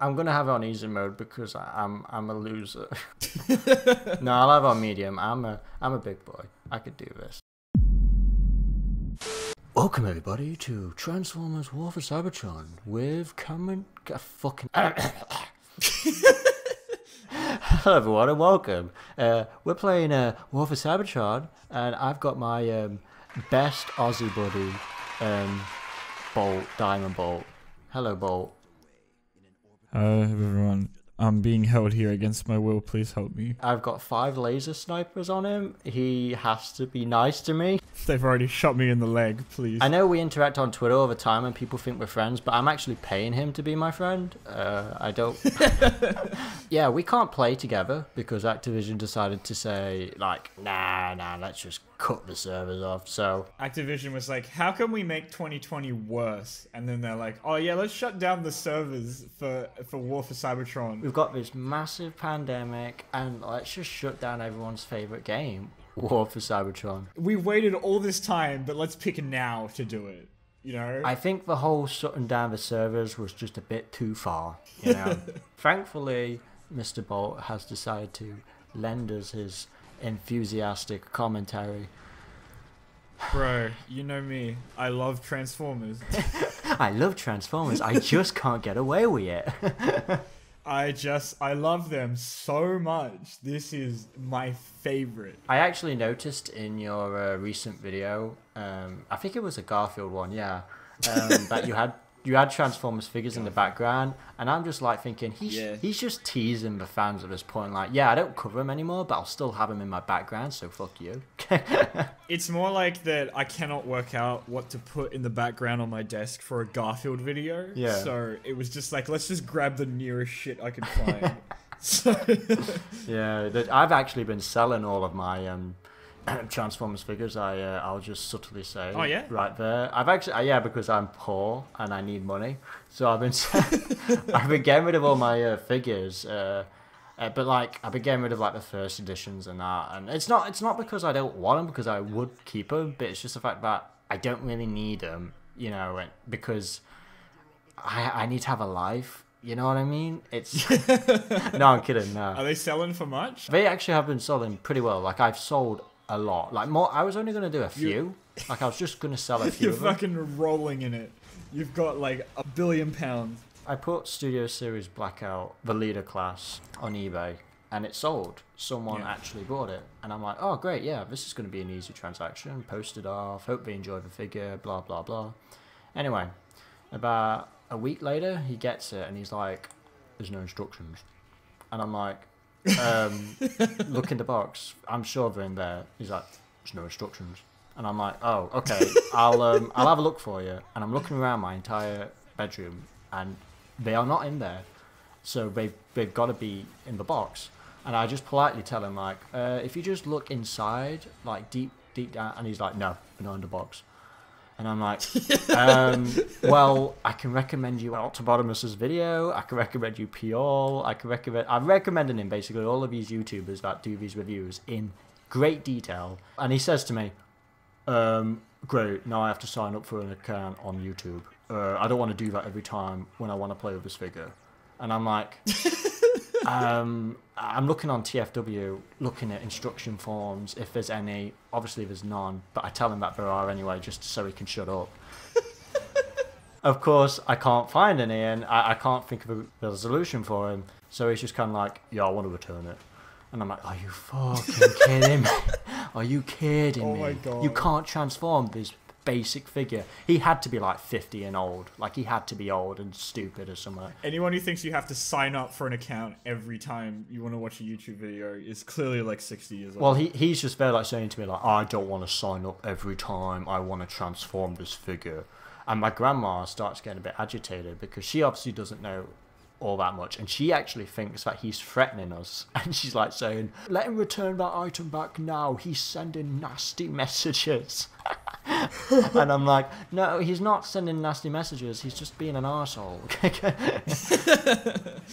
I'm gonna have it on easy mode because I'm a loser. No, I'll have it on medium. I'm a big boy. I could do this. Welcome everybody to Transformers War for Cybertron with Cameron. Fucking. Hello everyone and welcome. We're playing War for Cybertron, and I've got my best Aussie buddy, Bolt, Diamondbolt. Hello, Bolt. Everyone. I'm being held here against my will. Please help me. I've got 5 laser snipers on him. He has to be nice to me. They've already shot me in the leg, please. I know we interact on Twitter all the time and people think we're friends, but I'm actually paying him to be my friend. I don't... Yeah, we can't play together because Activision decided to say, like, nah, let's just cut the servers off, so... Activision was like, how can we make 2020 worse? And then they're like, oh yeah, let's shut down the servers for War for Cybertron. We've got this massive pandemic, and let's just shut down everyone's favourite game, War for Cybertron. We've waited all this time, but let's pick now to do it, you know? I think the whole shutting down the servers was just a bit too far, you know? Thankfully, Mr. Bolt has decided to lend us his enthusiastic commentary. Bro, you know me. I love Transformers. I love Transformers. I just can't get away with it. I love them so much. This is my favorite. I actually noticed in your recent video, I think it was a Garfield one, yeah, that you had Transformers figures in the background, and I'm just like thinking, he's just teasing the fans at this point, like, yeah, I don't cover him anymore, but I'll still have him in my background, so fuck you. It's more like that I cannot work out what to put in the background on my desk for a Garfield video. Yeah. So it was just like, let's just grab the nearest shit I could find. Yeah, I've actually been selling all of my Transformers figures. I'll just subtly say. Oh yeah. Right there. I've actually yeah, because I'm poor and I need money, so I've been getting rid of all my figures. But like I've been getting rid of like the first editions and that, and it's not because I don't want them, because I would keep them, but it's just the fact that I don't really need them, you know, because I need to have a life. You know what I mean? It's no, I'm kidding. No. Are they selling for much? They actually have been selling pretty well. Like I've sold a lot. Like more. I was only gonna do a few. Like I was just gonna sell a few. You're fucking rolling in it. You've got like £1 billion. I put Studio Series Blackout, the leader class, on eBay, and it sold. Someone actually bought it, and I'm like, oh great, yeah, this is gonna be an easy transaction. Posted off. Hope they enjoy the figure. Blah blah blah. Anyway, about a week later, he gets it, and he's like, there's no instructions. And I'm like, look in the box. I'm sure they're in there. He's like, there's no instructions. And I'm like, oh, okay. I'll have a look for you. And I'm looking around my entire bedroom, and they are not in there. So they've got to be in the box. And I just politely tell him, like, if you just look inside, like deep down. And he's like, no, they're not in the box. And I'm like, well, I can recommend you Octobotamus's video. I can recommend you Piol. I'm recommending him basically all of these YouTubers that do these reviews in great detail. And he says to me, great, now I have to sign up for an account on YouTube. I don't want to do that every time when I want to play with this figure. And I'm like, I'm looking on TFW, looking at instruction forms, if there's any. Obviously there's none, but I tell him that there are anyway, just so he can shut up. Of course, I can't find any, and I can't think of a solution for him. So he's just kind of like, yeah, I want to return it. And I'm like, are you fucking kidding me? Are you kidding me? Oh my God. You can't transform this basic figure. He had to be like 50 and old. Like he had to be old and stupid or something. Anyone who thinks you have to sign up for an account every time you want to watch a YouTube video is clearly like 60 years old. Well, he's just there like saying to me like, I don't want to sign up every time I want to transform this figure. And my grandma starts getting a bit agitated because she obviously doesn't know all that much, and she actually thinks that he's threatening us, and she's like saying, let him return that item back now, he's sending nasty messages. And I'm like, no, he's not sending nasty messages, he's just being an arsehole.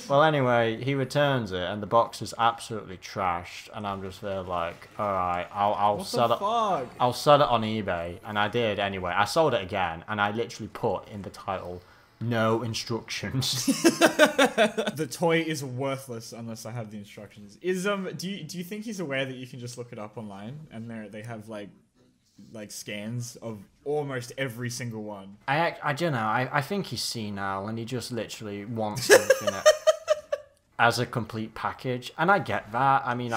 Well, anyway, he returns it, and the box is absolutely trashed, and I'm just there like, alright, I'll sell it. I'll sell it on eBay. And I did anyway. I sold it again, and I literally put in the title, No instructions. The toy is worthless unless I have the instructions. Do you think he's aware that you can just look it up online and they have like scans of almost every single one? I don't know. I think he's senile and he just literally wants everything as a complete package, and I get that. I mean,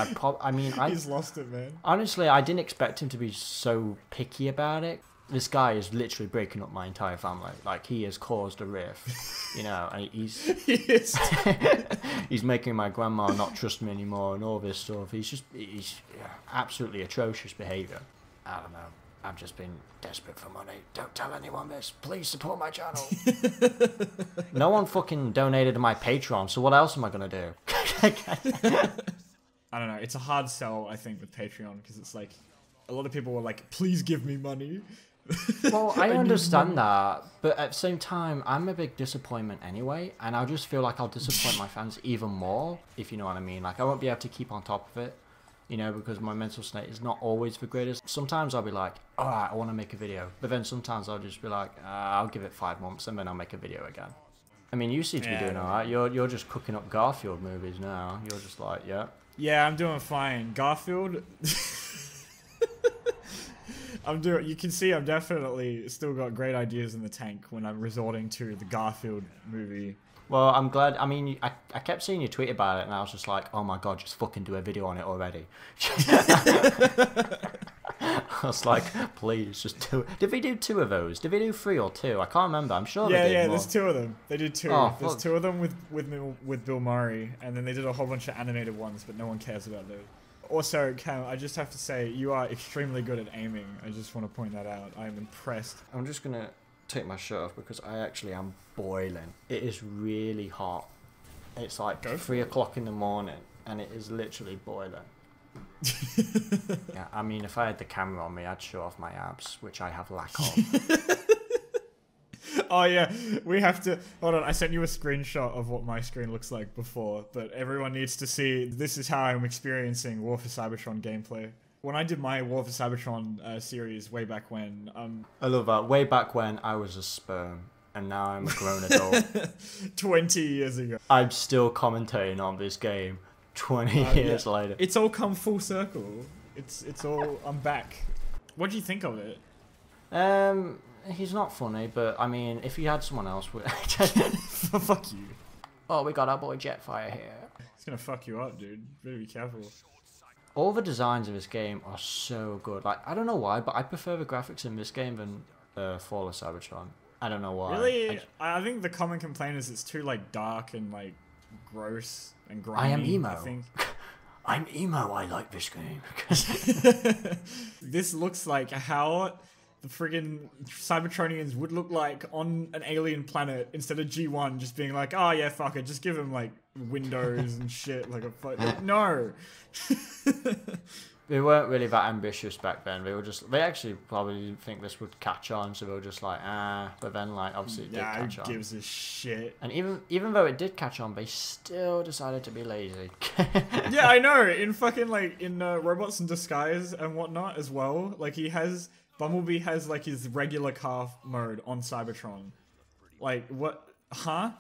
He's lost it, man. Honestly, I didn't expect him to be so picky about it. This guy is literally breaking up my entire family. Like, he has caused a rift, you know, and he's he's making my grandma not trust me anymore and all this stuff. He's absolutely atrocious behaviour. I don't know. I've just been desperate for money. Don't tell anyone this. Please support my channel. No one fucking donated to my Patreon, so what else am I going to do? I don't know. It's a hard sell, I think, with Patreon, because it's like, a lot of people were like, please give me money. Well, I understand that, but at the same time, I'm a big disappointment anyway, and I just feel like I'll disappoint my fans even more, if you know what I mean. Like, I won't be able to keep on top of it, you know, because my mental state is not always the greatest. Sometimes I'll be like, alright, I want to make a video, but then sometimes I'll just be like, I'll give it 5 months and then I'll make a video again. I mean, you seem to be doing alright. You're just cooking up Garfield movies now. You're just like, yeah. Yeah, I'm doing fine. Garfield... you can see I'm definitely still got great ideas in the tank when I'm resorting to the Garfield movie. Well, I'm glad. I mean, I kept seeing you tweet about it, and I was just like, oh my god, just fucking do a video on it already. I was like, please, just do it. Did they do 2 of those? Did they do 3 or 2? I can't remember. I'm sure they did. Yeah, more. there's 2 of them. They did 2. Oh, there's fuck. 2 of them with Bill Murray, and then they did a whole bunch of animated ones, but no one cares about those. Also, Cam, I just have to say, you are extremely good at aiming. I just want to point that out. I am impressed. I'm just going to take my shirt off because I actually am boiling. It is really hot. It's like 3 o'clock in the morning, and it is literally boiling. Yeah, I mean, if I had the camera on me, I'd show off my abs, which I have lack of. Oh yeah, we have to... Hold on, I sent you a screenshot of what my screen looks like before, but everyone needs to see this is how I'm experiencing War for Cybertron gameplay. When I did my War for Cybertron series way back when... I love that. Way back when I was a sperm, and now I'm a grown adult. 20 years ago. I'm still commentating on this game 20 years later. It's all come full circle. It's all... I'm back. What do you think of it? He's not funny, but I mean, if he had someone else... Fuck you. Oh, we got our boy Jetfire here. It's gonna fuck you up, dude. Better be careful. All the designs of this game are so good. Like, I don't know why, but I prefer the graphics in this game than Fall of Cybertron. I don't know why. Really? I think the common complaint is it's too, like, dark and, like, gross and grimy. I am emo. I think. I'm emo, I like this game. This looks like how the friggin' Cybertronians would look like on an alien planet instead of G1 just being like, oh yeah, fuck it, just give them like windows and shit, like a no. They weren't really that ambitious back then. They actually probably didn't think this would catch on, so they were just like, but then like obviously it did catch on. Who gives a shit? And even though it did catch on, they still decided to be lazy. Yeah, I know. In fucking like in Robots in Disguise and whatnot as well. Like Bumblebee has like his regular car mode on Cybertron. Like what? Huh?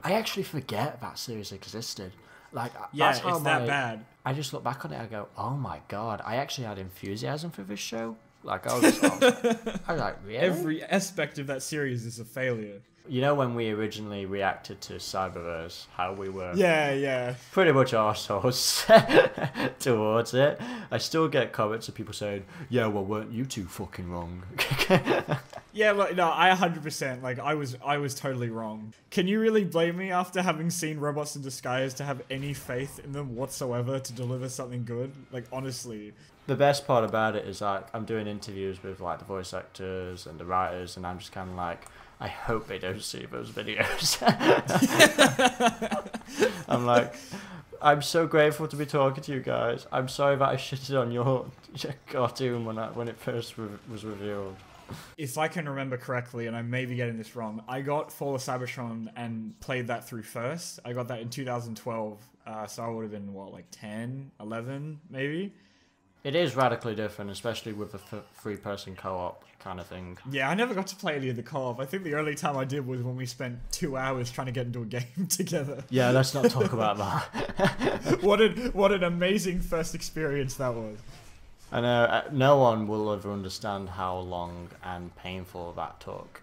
I actually forget that series existed. Like, yeah, that's how it's that bad. I just look back on it, I go, oh my god, I actually had enthusiasm for this show. Like, I was like, really? Every aspect of that series is a failure. You know when we originally reacted to Cyberverse, how we were pretty much arseholes towards it. I still get comments of people saying, yeah, well, weren't you two fucking wrong? Yeah, like, no, I 100%, like, I was totally wrong. Can you really blame me after having seen Robots in Disguise to have any faith in them whatsoever to deliver something good? Like, honestly. The best part about it is, like, I'm doing interviews with, like, the voice actors and the writers, and I'm just kind of like, I hope they don't see those videos. I'm like, I'm so grateful to be talking to you guys. I'm sorry that I shitted on your cartoon when it first was revealed. If I can remember correctly, and I may be getting this wrong, I got Fall of Cybertron and played that through first. I got that in 2012, so I would have been, what, like 10, 11, maybe? It is radically different, especially with the three-person co-op kind of thing. Yeah, I never got to play any of the co-op. I think the only time I did was when we spent 2 hours trying to get into a game together. Yeah, let's not talk about that. What an amazing first experience that was. I know, no one will ever understand how long and painful that took.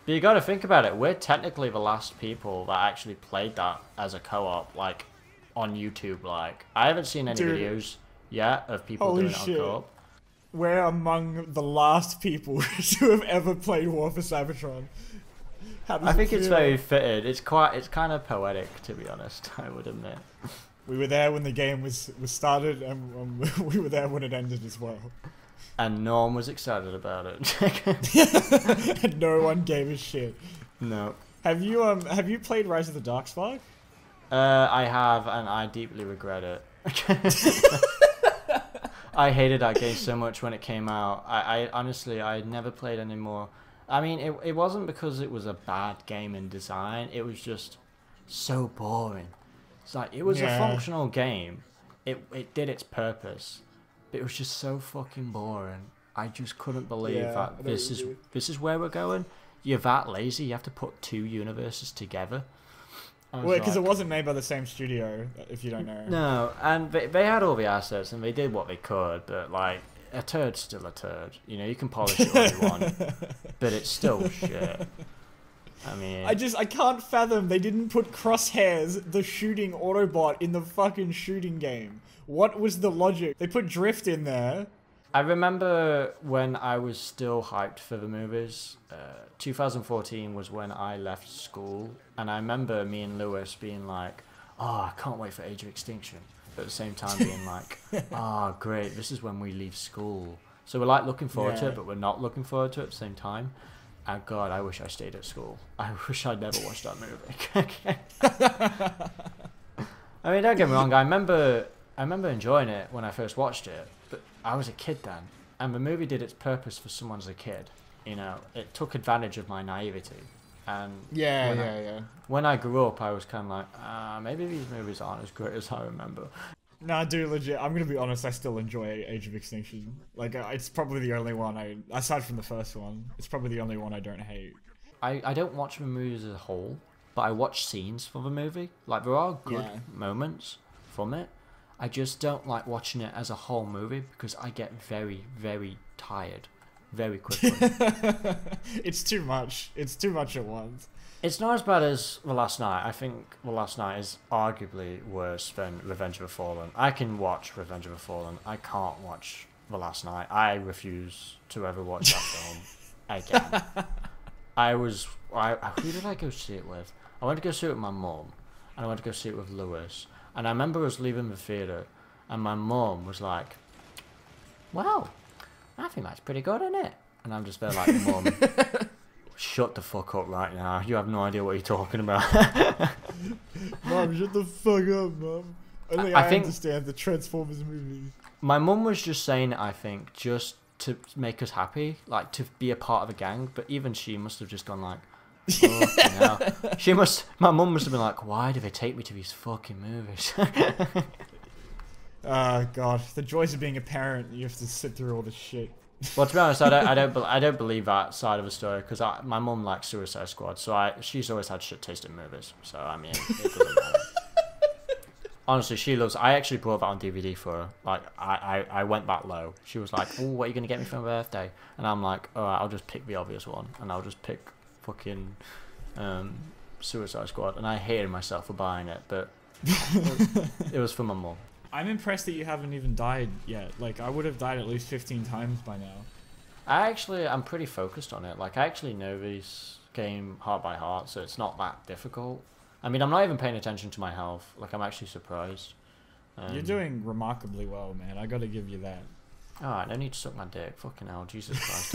But you gotta think about it, we're technically the last people that actually played that as a co-op, like, on YouTube, like. I haven't seen any videos yet of people doing it on co-op. We're among the last people to have ever played War for Cybertron. I think it's very fitted. It's kind of poetic, to be honest, I would admit. We were there when the game was started, and we were there when it ended as well. And no one was excited about it. And no one gave a shit. No. Have you played Rise of the Darkspark? I have, and I deeply regret it. I hated that game so much when it came out. I honestly, I never played anymore. I mean, it wasn't because it was a bad game in design. It was just so boring. It's like, it was a functional game. It did its purpose. But it was just so fucking boring. I just couldn't believe that this is where we're going. You're that lazy. You have to put two universes together. Well, because it wasn't made by the same studio, if you don't know. No, and they had all the assets and they did what they could, but like, a turd's still a turd. You know, you can polish it all you want, but it's still shit. I mean, I can't fathom they didn't put Crosshairs, the shooting Autobot, in the fucking shooting game. What was the logic? They put Drift in there. I remember when I was still hyped for the movies. 2014 was when I left school, and I remember me and Lewis being like, "Oh, I can't wait for Age of Extinction," but at the same time being like, "Oh, great, this is when we leave school." So we're like looking forward to it, but we're not looking forward to it at the same time. And God, I wish I stayed at school. I wish I'd never watched that movie. I mean, don't get me wrong. I remember enjoying it when I first watched it, but I was a kid then, and the movie did its purpose for someone as a kid. You know, it took advantage of my naivety, and when I grew up, I was kind of like, maybe these movies aren't as great as I remember. Nah, dude, legit. I'm gonna be honest. I still enjoy Age of Extinction. Like, it's probably the only one aside from the first one, it's probably the only one I don't hate. I don't watch the movies as a whole, but I watch scenes for the movie. Like, there are good moments from it. I just don't like watching it as a whole movie because I get very, very tired very quickly. It's too much. It's too much at once. It's not as bad as The Last Night. I think The Last Night is arguably worse than Revenge of the Fallen. I can watch Revenge of the Fallen. I can't watch The Last Night. I refuse to ever watch that film again. Who did I go see it with? I went to go see it with my mum, and I went to go see it with Lewis. And I remember us leaving the theatre, and my mum was like, "Well, I think that's pretty good, isn't it?" And I'm just there like, "Mum, shut the fuck up right now. You have no idea what you're talking about." Mom, shut the fuck up, Mom. I think understand the Transformers movies. My mum was just saying it, I think, just to make us happy, like to be a part of a gang. But even she must have just gone like, "Oh, no." My mum must have been like, "Why do they take me to these fucking movies?" Oh god, the joys of being a parent. You have to sit through all this shit. Well, to be honest, I don't believe that side of the story because my mum likes Suicide Squad, so she's always had shit taste in movies. So I mean, it doesn't matter. Honestly, she loves. I actually brought that on DVD for her. Like, I went that low. She was like, "Oh, what are you gonna get me for my birthday?" And I'm like, "All right, I'll just pick the obvious one, and I'll just pick fucking Suicide Squad." And I hated myself for buying it, but it was for my mum. I'm impressed that you haven't even died yet. Like, I would have died at least 15 times by now. I'm pretty focused on it. Like, I actually know this game heart by heart, so it's not that difficult. I mean, I'm not even paying attention to my health. Like, I'm actually surprised. You're doing remarkably well, man. I gotta give you that. Alright, no need to suck my dick. Fucking hell, Jesus Christ.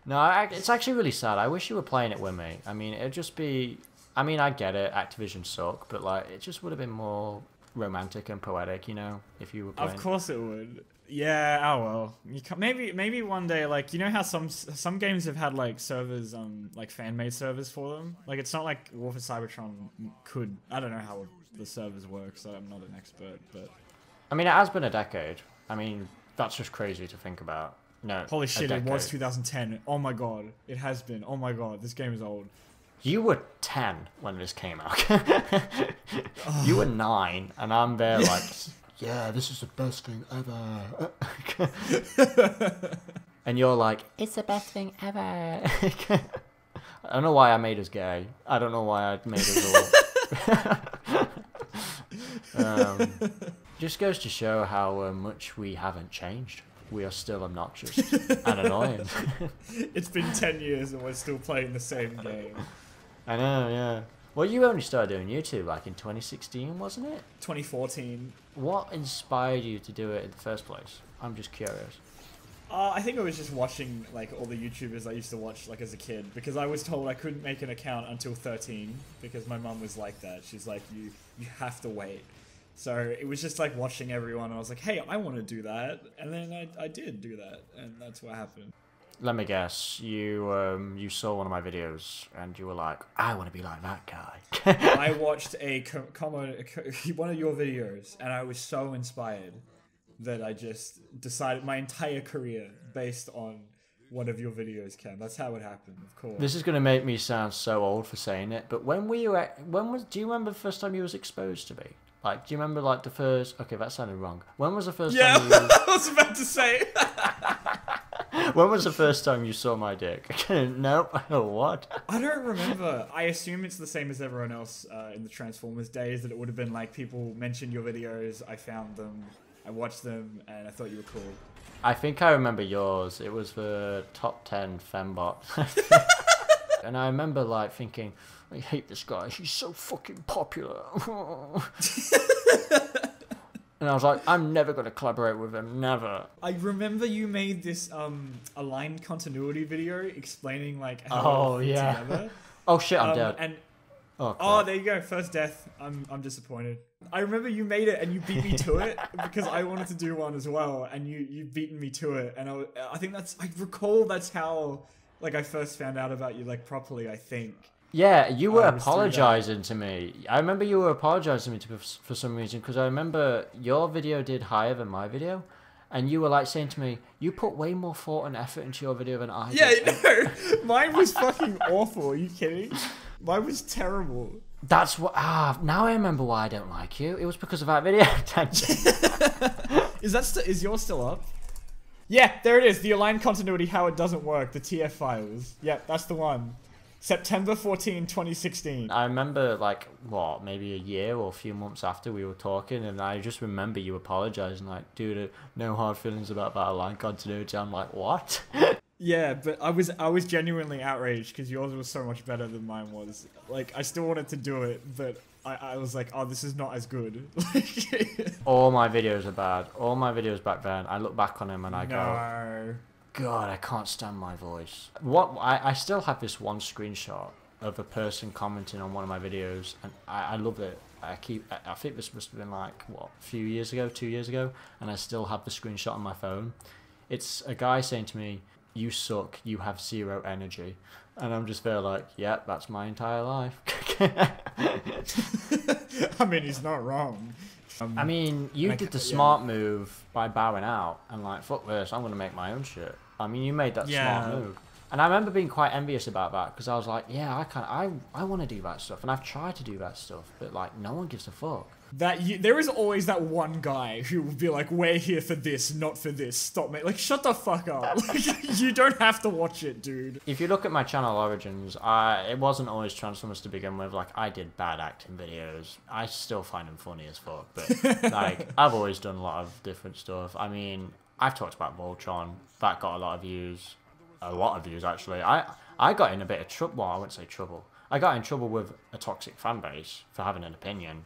No, it's actually really sad. I wish you were playing it with me. I mean, it'd just be... I mean, I get it, Activision suck, but like, it just would have been more romantic and poetic, you know, if you were playing. Of course it would. Yeah, oh well. Maybe one day, like, you know how some games have had like servers, like fan-made servers for them. Like, it's not like War for Cybertron could. I don't know how the servers work, so I'm not an expert. But I mean, it has been a decade. I mean, that's just crazy to think about. No, holy shit, it was 2010. Oh my god, it has been. Oh my god, this game is old. You were 10 when this came out. You were 9, and I'm there like, yeah, this is the best thing ever. And you're like, it's the best thing ever. I don't know why I made us gay. I don't know why I made us all. Just goes to show how much we haven't changed. We are still obnoxious and annoying. It's been 10 years and we're still playing the same game. I know, yeah. Well, you only started doing YouTube like in 2016, wasn't it? 2014. What inspired you to do it in the first place? I'm just curious. I think I was just watching like all the YouTubers I used to watch like as a kid, because I was told I couldn't make an account until 13 because my mum was like that. She's like, you have to wait. So it was just like watching everyone, and I was like, hey, I want to do that. And then I did do that, and that's what happened. Let me guess, you saw one of my videos and you were like, I want to be like that guy. I watched one of your videos, and I was so inspired that I just decided my entire career based on one of your videos, Ken. That's how it happened, of course. This is going to make me sound so old for saying it, but do you remember the first time you was exposed to me? Like, do you remember like the first? Okay, that sounded wrong. When was the first time? Yeah, I was about to say. When was the first time you saw my dick? Nope. What? I don't remember. I assume it's the same as everyone else in the Transformers days, that it would have been like people mentioned your videos, I found them, I watched them, and I thought you were cool. I think I remember yours. It was the top 10 fembot. And I remember like thinking, I hate this guy. He's so fucking popular. And I was like, I'm never going to collaborate with him. Never. I remember you made this aligned continuity video explaining like how it fit together. Oh shit, I'm dead. And oh, there you go. First death. I'm disappointed. I remember you made it and you beat me to it because I wanted to do one as well, and you've beaten me to it. And I think I recall that's how like I first found out about you like properly, I think. Yeah, you were apologizing to me. I remember you were apologizing to me for some reason, because I remember your video did higher than my video, and you were like saying to me, you put way more thought and effort into your video than I did. Yeah, no, mine was fucking awful. Are you kidding? Mine was terrible. That's what. Now I remember why I don't like you. It was because of that video. Is yours still up? Yeah, there it is. The aligned continuity, how it doesn't work. The TF files. Yep, that's the one. September 14, 2016. I remember, like, what, maybe a year or a few months after we were talking, and I just remember you apologizing, like, dude, no hard feelings about that aligned continuity. I'm like, what? Yeah, but I was genuinely outraged because yours was so much better than mine was. Like, I still wanted to do it, but I was like, oh, this is not as good. All my videos are bad. All my videos back then, I look back on them and I go, no. God, I can't stand my voice. I still have this one screenshot of a person commenting on one of my videos, and I love it. I think this must have been like, what, a few years ago, 2 years ago, and I still have the screenshot on my phone. It's a guy saying to me, you suck, you have zero energy. And I'm just there like, yeah, that's my entire life. I mean, he's not wrong. I mean, you did the smart move by bowing out and like, fuck this, I'm going to make my own shit. I mean, you made that smart move. And I remember being quite envious about that, because I was like, yeah, I want to do that stuff. And I've tried to do that stuff, but like, no one gives a fuck. There is always that one guy who will be like, we're here for this, not for this. Stop, mate. Like, shut the fuck up. Like, you don't have to watch it, dude. If you look at my channel origins, it wasn't always Transformers to begin with. Like, I did bad acting videos. I still find them funny as fuck. But, like, I've always done a lot of different stuff. I mean, I've talked about Voltron. That got a lot of views. A lot of views, actually. I got in a bit of trouble. Well, I wouldn't say trouble. I got in trouble with a toxic fan base for having an opinion.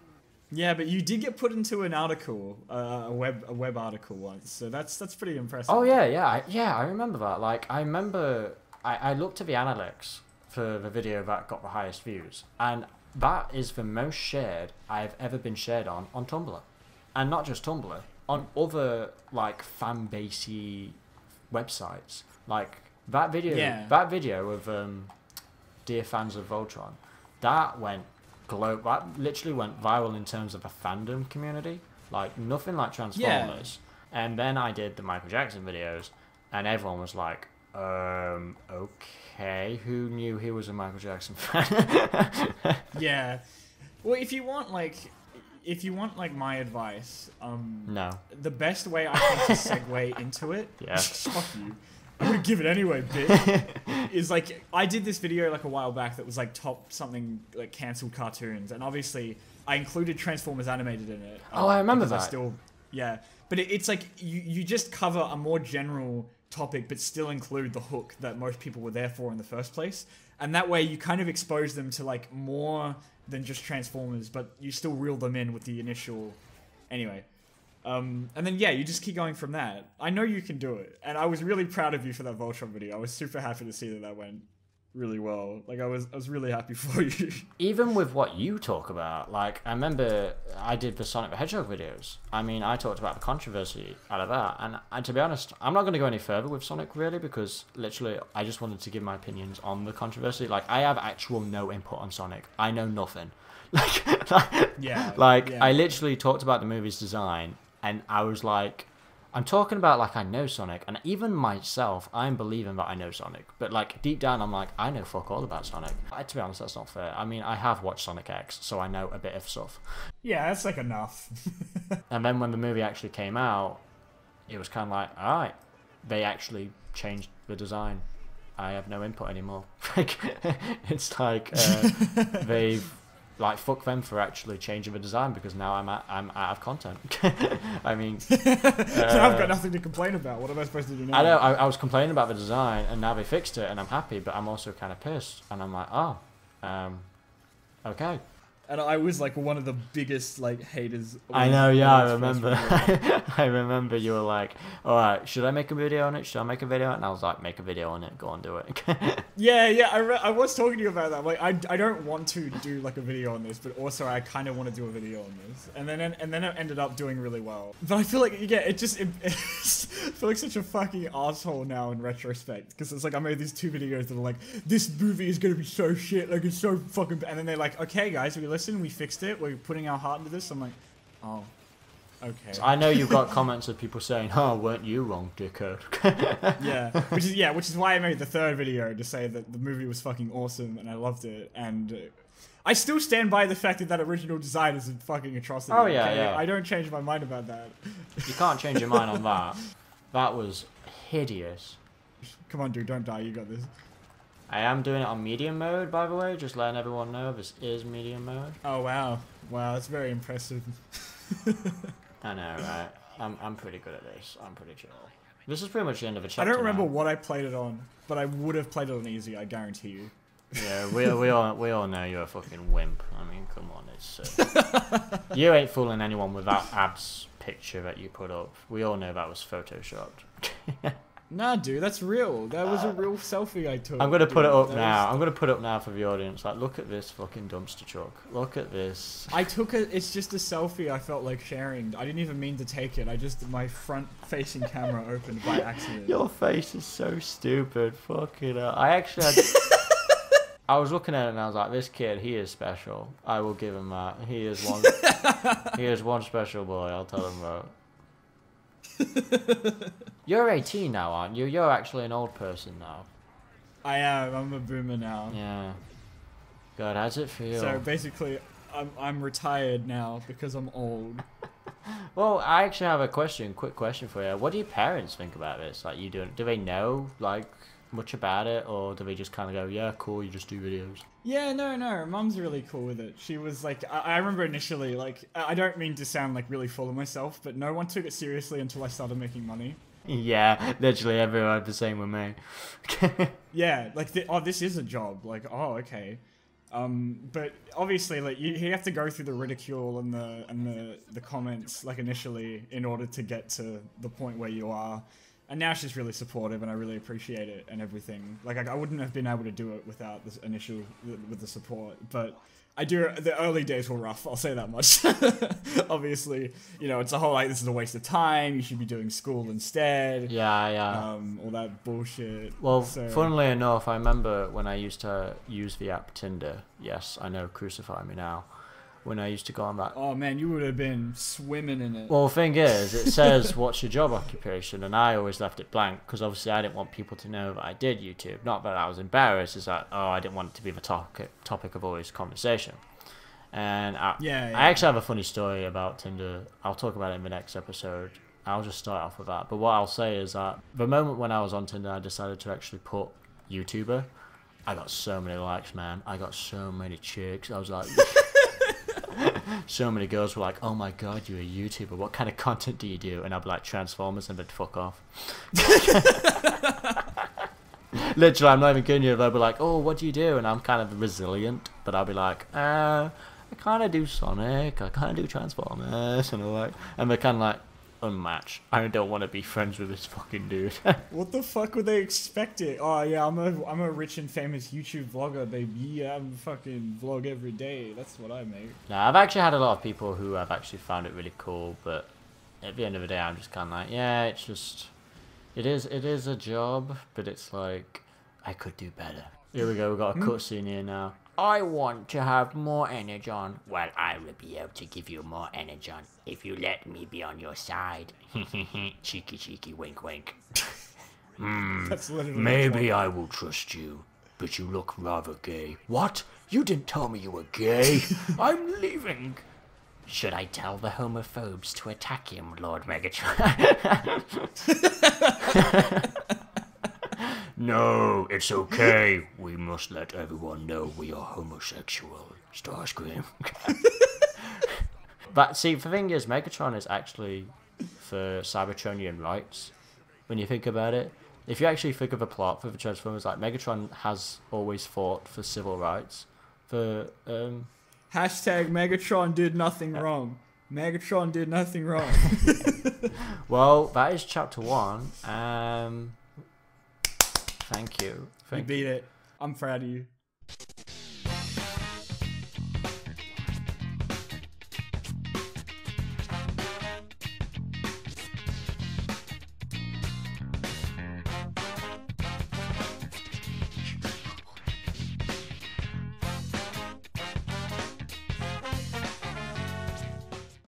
Yeah, but you did get put into an article, a web article once, so that's pretty impressive. Oh yeah, I remember that. Like, I remember I looked at the analytics for the video that got the highest views, and that is the most shared I've ever been shared on Tumblr, and not just Tumblr, on other like fan basey websites, like that video of Dear Fans of Voltron, that literally went viral in terms of a fandom community, like nothing like Transformers. And then I did the Michael Jackson videos, and everyone was like, okay, who knew he was a Michael Jackson fan? Yeah. Well, if you want like my advice, No. the best way I think to segue into it, Yeah. fuck you, I'm gonna give it anyway, bitch, is like, I did this video like a while back that was like top something like cancelled cartoons, and obviously I included Transformers Animated in it. Oh, I remember that. Yeah. But it's like, you just cover a more general topic, but still include the hook that most people were there for in the first place. And that way you kind of expose them to like more than just Transformers, but you still reel them in with the initial... Anyway. And then, yeah, you just keep going from that. I know you can do it. And I was really proud of you for that Voltron video. I was super happy to see that went really well. Like, I was really happy for you. Even with what you talk about, like, I remember I did the Sonic the Hedgehog videos. I mean, I talked about the controversy out of that. And to be honest, I'm not going to go any further with Sonic, really, because literally, I just wanted to give my opinions on the controversy. Like, I have actual no input on Sonic. I know nothing. I literally talked about the movie's design, and I was like, I'm talking about like I know Sonic, and even myself, I'm believing that I know Sonic. But like deep down, I'm like, I know fuck all about Sonic. To be honest, that's not fair. I mean, I have watched Sonic X, so I know a bit of stuff. Yeah, that's like enough. And then when the movie actually came out, it was kind of like, all right, they actually changed the design. I have no input anymore. Like, it's like they've. Like, fuck them for actually changing the design, because now I'm out of content. I mean... So I've got nothing to complain about. What am I supposed to do now? I know, I was complaining about the design, and now they fixed it, and I'm happy, but I'm also kind of pissed. And I'm like, okay. And I was like one of the biggest like haters. I know, yeah, I remember. I remember you were like, alright, should I make a video on it? Should I make a video on it? And I was like, make a video on it, go on, do it. Yeah, I was talking to you about that. Like, I don't want to do like a video on this, but also I kind of want to do a video on this. And then it ended up doing really well. But I feel like, yeah, I feel like such a fucking asshole now in retrospect. Because it's like, I made these 2 videos that are like, this movie is going to be so shit, like it's so fucking bad. And then they're like, okay guys, listen, we fixed it, we're putting our heart into this. I'm like, oh, okay. So I know you've got comments of people saying, oh, weren't you wrong, dickhead? Yeah, which is why I made the 3rd video, to say that the movie was fucking awesome and I loved it, and I still stand by the fact that original design is a fucking atrocity. Oh yeah, okay? Yeah. I don't change my mind about that. You can't change your mind on that. That was hideous. Come on, dude, don't die, you got this. I am doing it on medium mode, by the way, just letting everyone know this is medium mode. Oh, wow. Wow, that's very impressive. I know, right? I'm pretty good at this. I'm pretty chill. This is pretty much the end of a chapter. I don't remember now. what I played it on, but I would have played it on easy, I guarantee you. Yeah, we all know you're a fucking wimp. I mean, come on, it's... you ain't fooling anyone with that abs picture that you put up. We all know that was photoshopped. Nah, dude, that's real. That was a real selfie I took. I'm gonna put it up now. I'm gonna put it up now for the audience. Like, look at this fucking dumpster truck. Look at this. I took it. It's just a selfie. I felt like sharing. I didn't even mean to take it. My front-facing camera opened by accident. Your face is so stupid. Fucking hell. I actually had... I was looking at it and I was like, this kid, he is special. I will give him that. He is one. He is one special boy. I'll tell him that. You're 18 now, aren't you? You're actually an old person now. I am. I'm a boomer now. Yeah. God, how's it feel? So basically, I'm retired now because I'm old. Well, I actually have a quick question for you. What do your parents think about this? Like, do they know, like, much about it, or do they just kind of go, yeah, cool, you just do videos? Yeah, no, Mum's really cool with it. She was like, I remember initially, like, I don't mean to sound like really full of myself, but no one took it seriously until I started making money. Yeah, literally everyone the same with me. Yeah, like, this is a job. Like, oh, okay. But obviously, like, you have to go through the ridicule and the comments, like, initially, in order to get to the point where you are. And now she's really supportive, and I really appreciate it and everything. Like, I wouldn't have been able to do it without this initial, with the support. But I do, the early days were rough, I'll say that much. Obviously, you know, it's a whole, like, this is a waste of time, you should be doing school instead. Yeah. All that bullshit. Well, so, funnily enough, I remember when I used to use the app Tinder. Yes, I know, crucify me now. When I used to go on that. Oh man, you would have been swimming in it. Well, the thing is, it says, what's your job occupation? And I always left it blank because obviously I didn't want people to know that I did YouTube. Not that I was embarrassed, it's that, I didn't want it to be the topic of always conversation. And I actually have a funny story about Tinder. I'll talk about it in the next episode. I'll just start off with that. But what I'll say is that the moment when I was on Tinder, I decided to actually put YouTuber. I got so many likes, man. I got so many chicks. I was like... So many girls were like, oh my god, you're a YouTuber, what kind of content do you do? And I'd be like, Transformers, and they'd fuck off. Literally, I'm not even kidding you. They'll be like, oh, what do you do? And I'm kind of resilient, but I'll be like, I kind of do Sonic, I kind of do Transformers, and all that. And they're kind of like, unmatched. I don't want to be friends with this fucking dude. What the fuck would they expect it? Oh yeah, I'm a rich and famous YouTube vlogger, baby. Yeah, I'm fucking vlog every day. That's what I make. Nah, I've actually had a lot of people who have actually found it really cool, but at the end of the day, I'm just kind of like, yeah, it's just, it is a job, but it's like, I could do better. Here we go, we've got a cutscene here now. I want to have more energon. Well, I will be able to give you more energon if you let me be on your side. Cheeky, cheeky, wink, wink. That's literally Maybe I will trust you, but you look rather gay. What? You didn't tell me you were gay. I'm leaving. Should I tell the homophobes to attack him, Lord Megatron? No, it's okay. We must let everyone know we are homosexual. Starscream. But see, the thing is, Megatron is actually for Cybertronian rights. When you think about it, if you actually think of a plot for the Transformers, like Megatron has always fought for civil rights. For Hashtag Megatron did nothing wrong. Megatron did nothing wrong. Well, that is chapter 1. Thank you. You beat it. I'm proud of you.